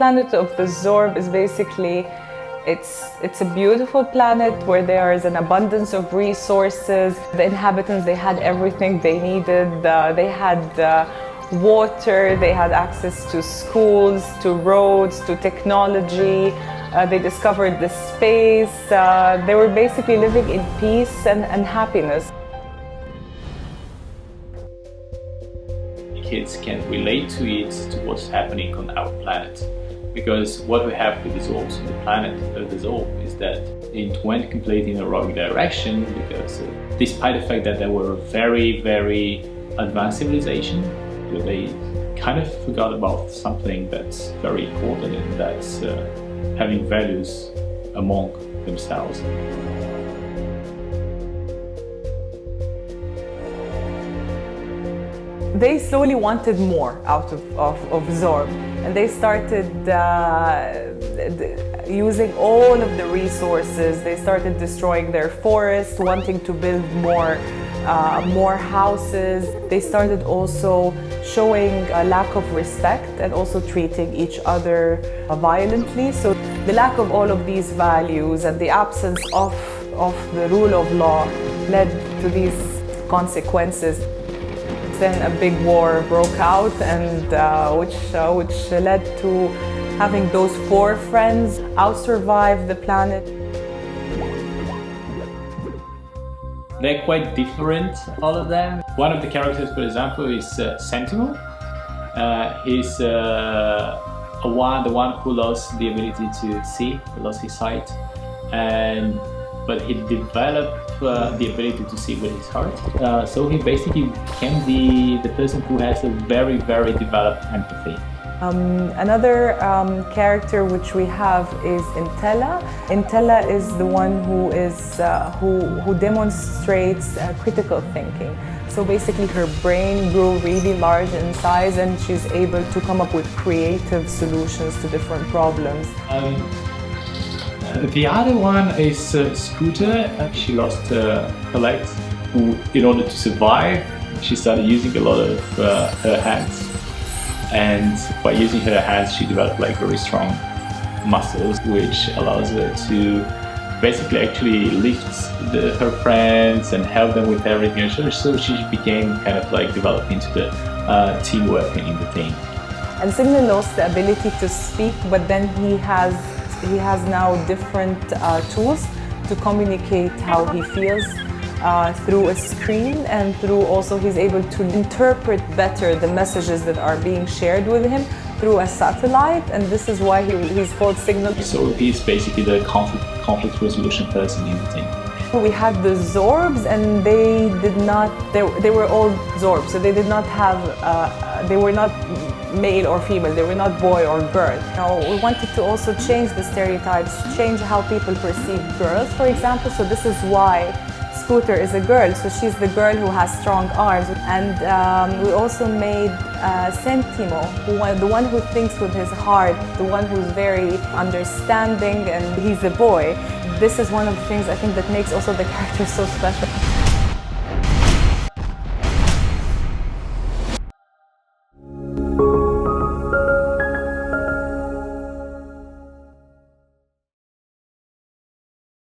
planet of the Zorb is basically, it's a beautiful planet where there is an abundance of resources. The inhabitants, they had everything they needed. They had water, they had access to schools, to roads, to technology. They discovered the space. They were basically living in peace and happiness. Kids can relate to it, to what's happening on our planet. Because what we have with the Zorbs on the planet, the Zorb, is that it went completely in a wrong direction, because despite the fact that they were a very, very advanced civilization, they kind of forgot about something that's very important, and that's having values among themselves. They slowly wanted more out of Zorb, and they started using all of the resources. They started destroying their forests, wanting to build more houses. They started also showing a lack of respect and also treating each other violently. So the lack of all of these values and the absence of the rule of law led to these consequences. Then a big war broke out, and which led to having those 4 friends out-survive the planet. They're quite different, all of them. One of the characters, for example, is Sentinel. He's the one who lost the ability to see, lost his sight, but he developed the ability to see with his heart. So he basically became the person who has a very, very developed empathy. Another character which we have is Intella. Intella is the one who demonstrates critical thinking. So basically her brain grew really large in size, and she's able to come up with creative solutions to different problems. The other one is Scooter. She lost her legs. In order to survive, she started using a lot of her hands. And by using her hands, she developed like very strong muscles, which allows her to basically actually lift her friends and help them with everything. So she became kind of like developed into the teamwork in the team. And Signal lost the ability to speak, but then he has now different tools to communicate how he feels through a screen, and through also he's able to interpret better the messages that are being shared with him through a satellite, and this is why he's called Signal. So he's basically the conflict resolution person in the team. We had the Zorbs, and they were all Zorbs, so they did not have, they were not male or female, they were not boy or girl. Now, we wanted to also change the stereotypes, change how people perceive girls, for example, so this is why Scooter is a girl, so she's the girl who has strong arms. And we also made Sentimo, the one who thinks with his heart, the one who's very understanding, and he's a boy. This is one of the things I think that makes also the character so special.